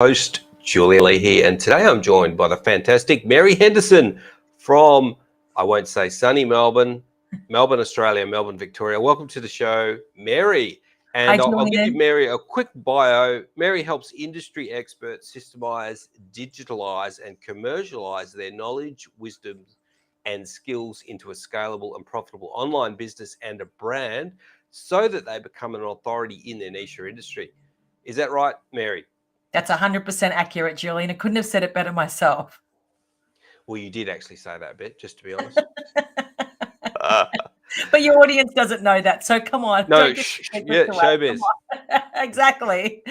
Host Julian Leahy, and today I'm joined by the fantastic Mary Henderson from, I won't say sunny Melbourne, Australia, Melbourne, Victoria. Welcome to the show, Mary. And Hi, I'll give you Julian. Mary a quick bio. Mary helps industry experts systemize, digitalize, and commercialize their knowledge, wisdom, and skills into a scalable and profitable online business and a brand so that they become an authority in their niche or industry. Is that right, Mary? That's 100% accurate, Julian. I couldn't have said it better myself. Well, you did actually say that bit, just to be honest. But your audience doesn't know that, so come on. No, showbiz. Exactly.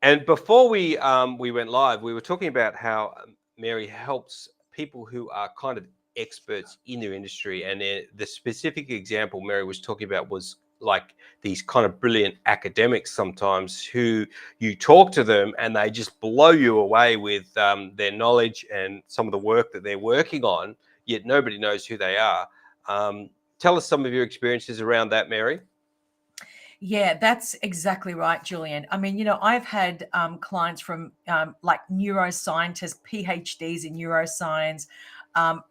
And before we went live, we were talking about how Mary helps people who are kind of experts in their industry. And the specific example Mary was talking about was like these kind of brilliant academics sometimes who you talk to them and they just blow you away with their knowledge and some of the work that they're working on, yet nobody knows who they are. Tell us some of your experiences around that, Mary. Yeah, that's exactly right, Julian. I mean, I've had clients from like neuroscientists, PhDs in neuroscience,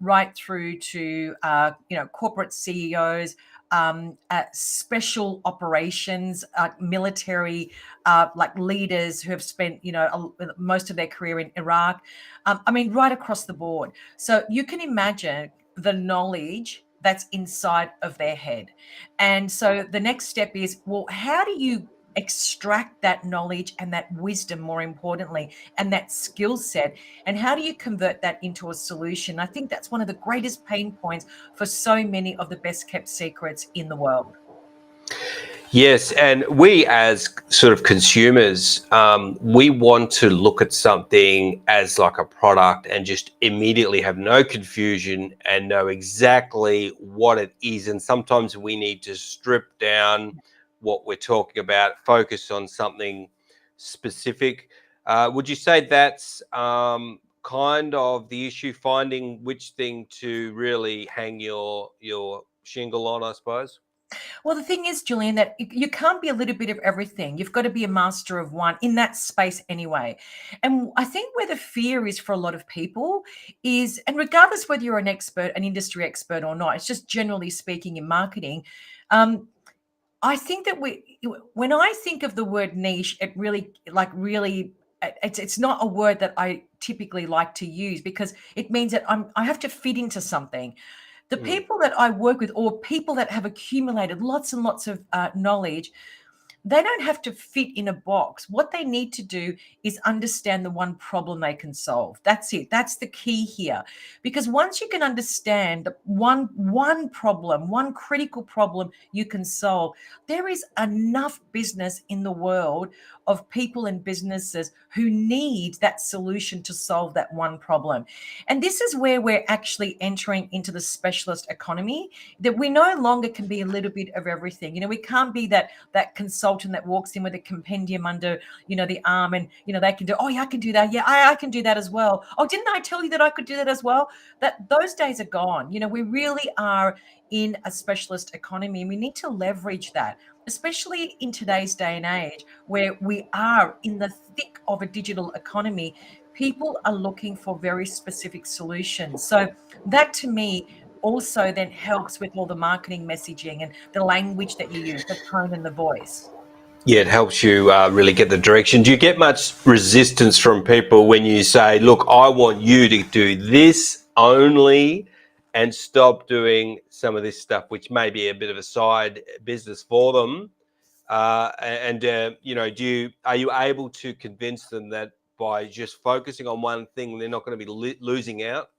right through to, corporate CEOs, special operations, military, like leaders who have spent, most of their career in Iraq. Right across the board. So you can imagine the knowledge that's inside of their head. And so the next step is, well, how do you extract that knowledge and that wisdom, more importantly, and that skill set, and how do you convert that into a solution? I think that's one of the greatest pain points for so many of the best kept secrets in the world. Yes, and we as sort of consumers, we want to look at something as like a product and just immediately have no confusion and know exactly what it is. And sometimes we need to strip down what we're talking about, focus on something specific. Would you say that's kind of the issue, finding which thing to really hang your shingle on, I suppose? Well, the thing is, Julian, that you can't be a little bit of everything. You've got to be a master of one in that space anyway. And I think where the fear is for a lot of people is, and regardless whether you're an expert, an industry expert or not, it's just generally speaking in marketing. I think that when I think of the word niche, it it's not a word that I typically like to use because it means that I have to fit into something. The people that I work with, or people that have accumulated lots and lots of knowledge, they don't have to fit in a box. What they need to do is understand the one problem they can solve. That's it. That's the key here. Because once you can understand the one problem, one critical problem you can solve, there is enough business in the world of people and businesses who need that solution to solve that one problem. And this is where we're actually entering into the specialist economy, that we no longer can be a little bit of everything. We can't be that consultant that walks in with a compendium under, the arm and, they can do, oh, yeah, I can do that. Yeah, I can do that as well. Oh, didn't I tell you that I could do that as well? Those days are gone. We really are in a specialist economy and we need to leverage that, especially in today's day and age where we are in the thick of a digital economy. People are looking for very specific solutions. So that to me also then helps with all the marketing messaging and the language that you use, the tone and the voice. Yeah, it helps you really get the direction. Do you get much resistance from people when you say, look, I want you to do this only and stop doing some of this stuff, which may be a bit of a side business for them? Are you able to convince them that by just focusing on one thing, they're not going to be losing out?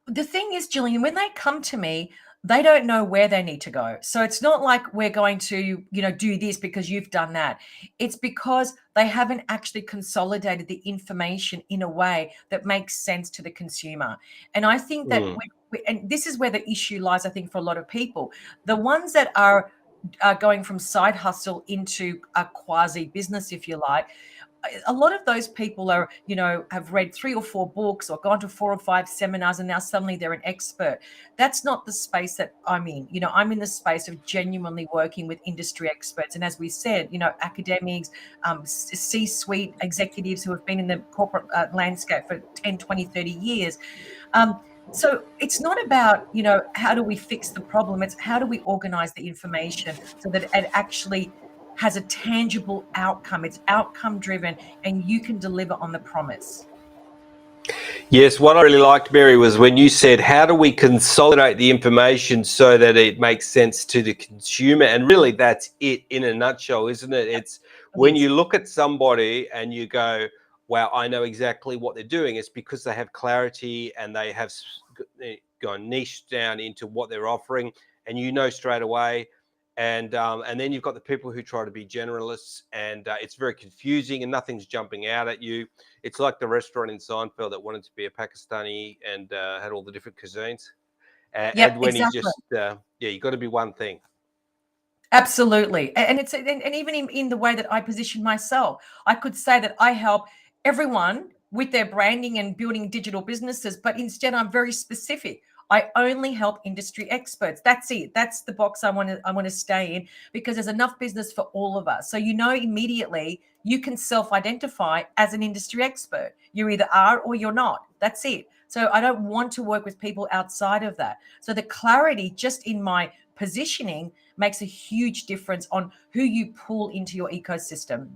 The thing is, Gillian, when they come to me, they don't know where they need to go. So it's not like we're going to, do this because you've done that. It's because they haven't actually consolidated the information in a way that makes sense to the consumer. And I think that, and this is where the issue lies, I think, for a lot of people. The ones that are going from side hustle into a quasi business, if you like, a lot of those people are, have read 3 or 4 books or gone to 4 or 5 seminars, and now suddenly they're an expert. That's not the space that I'm in. I'm in the space of genuinely working with industry experts. And as we said, academics, C-suite executives who have been in the corporate landscape for 10, 20, 30 years. So it's not about, how do we fix the problem? It's how do we organize the information so that it actually has a tangible outcome. It's outcome driven, and you can deliver on the promise. Yes, what I really liked, Mary, was when you said, how do we consolidate the information so that it makes sense to the consumer? And really, that's it in a nutshell, isn't it? It's when you look at somebody and you go, wow, I know exactly what they're doing. It's because they have clarity and they have gone niche down into what they're offering, and straight away. And then you've got the people who try to be generalists, and it's very confusing and nothing's jumping out at you. It's like the restaurant in Seinfeld that wanted to be a Pakistani and had all the different cuisines. And when exactly. You got to be one thing. Absolutely. And it's and even in the way that I position myself, I could say that I help everyone with their branding and building digital businesses, but instead I'm very specific. I only help industry experts. That's it. That's the box I want to stay in, because there's enough business for all of us. So immediately you can self-identify as an industry expert. You either are or you're not. That's it. So I don't want to work with people outside of that. So the clarity just in my positioning makes a huge difference on who you pull into your ecosystem.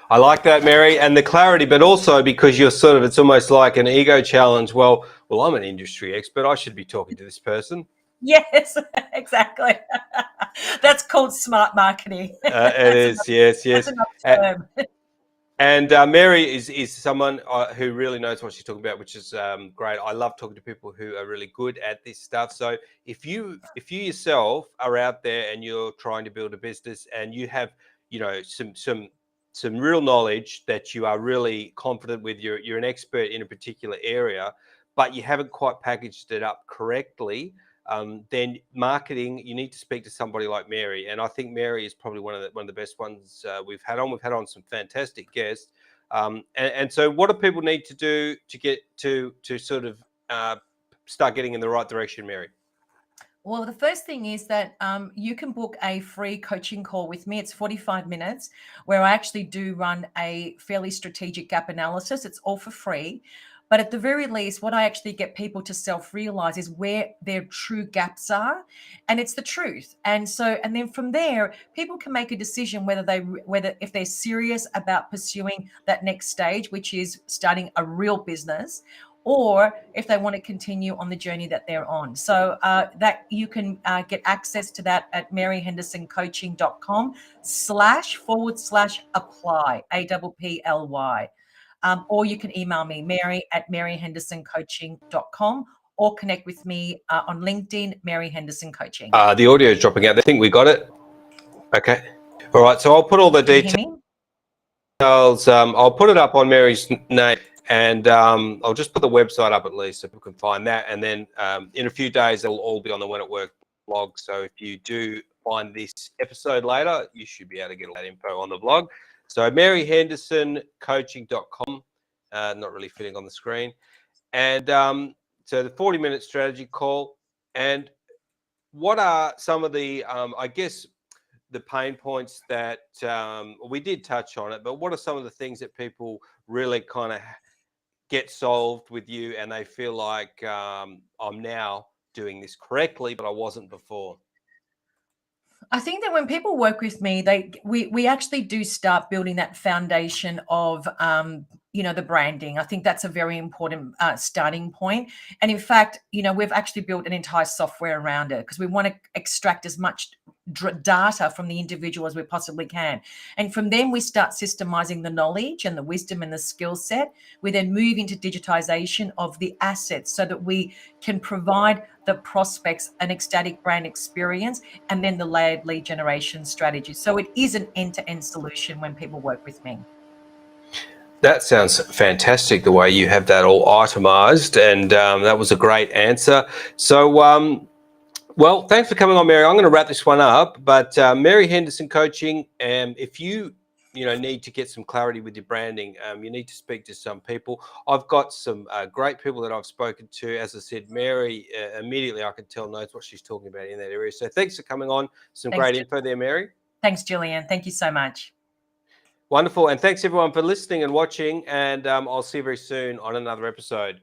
I like that, Mary, and the clarity, but also because it's almost like an ego challenge. Well, I'm an industry expert. I should be talking to this person. Yes, exactly. That's called smart marketing. It is, yes. That's another term. And Mary is someone who really knows what she's talking about, which is great. I love talking to people who are really good at this stuff. So if you yourself are out there and you're trying to build a business and you have, some real knowledge that you are really confident with, you're an expert in a particular area, but you haven't quite packaged it up correctly, then marketing, you need to speak to somebody like Mary. And I think Mary is probably one of the best ones we've had on. We've had on some fantastic guests. And so what do people need to do to get to sort of start getting in the right direction, Mary? Well, the first thing is that you can book a free coaching call with me. It's 45 minutes where I actually do run a fairly strategic gap analysis. It's all for free. But at the very least, what I actually get people to self-realize is where their true gaps are. And it's the truth. And then from there, people can make a decision whether if they're serious about pursuing that next stage, which is starting a real business, or if they want to continue on the journey that they're on. So that you can get access to that at maryhendersoncoaching.com//apply, APPLY. Or you can email me, mary@maryhendersoncoaching.com, or connect with me on LinkedIn, Mary Henderson Coaching. The audio is dropping out. I think we got it. Okay. All right. So I'll put all the details. I'll put it up on Mary's name. And I'll just put the website up at least so people can find that. And then in a few days, it'll all be on the When at Work blog. So if you do find this episode later, you should be able to get all that info on the blog. So maryhendersoncoaching.com, not really fitting on the screen. And so the 40-minute strategy call. And what are some of the, I guess, the pain points that we did touch on it, but what are some of the things that people really kind of get solved with you and they feel like I'm now doing this correctly, but I wasn't before? I think that when people work with me, we actually do start building that foundation of the branding. I think that's a very important starting point. And in fact, we've actually built an entire software around it because we want to extract as much data from the individual as we possibly can. And from then we start systemizing the knowledge and the wisdom and the skill set. We then move into digitization of the assets so that we can provide the prospects an ecstatic brand experience and then the layered lead generation strategy. So it is an end-to-end solution when people work with me. That sounds fantastic, the way you have that all itemized, and that was a great answer. So, well, thanks for coming on, Mary. I'm going to wrap this one up, but Mary Henderson Coaching, if you need to get some clarity with your branding, you need to speak to some people. I've got some great people that I've spoken to. As I said, Mary, immediately I can tell knows what she's talking about in that area. So thanks for coming on. Some great info there, Mary. Thanks, Julian. Thank you so much. Wonderful. And thanks everyone for listening and watching. And I'll see you very soon on another episode.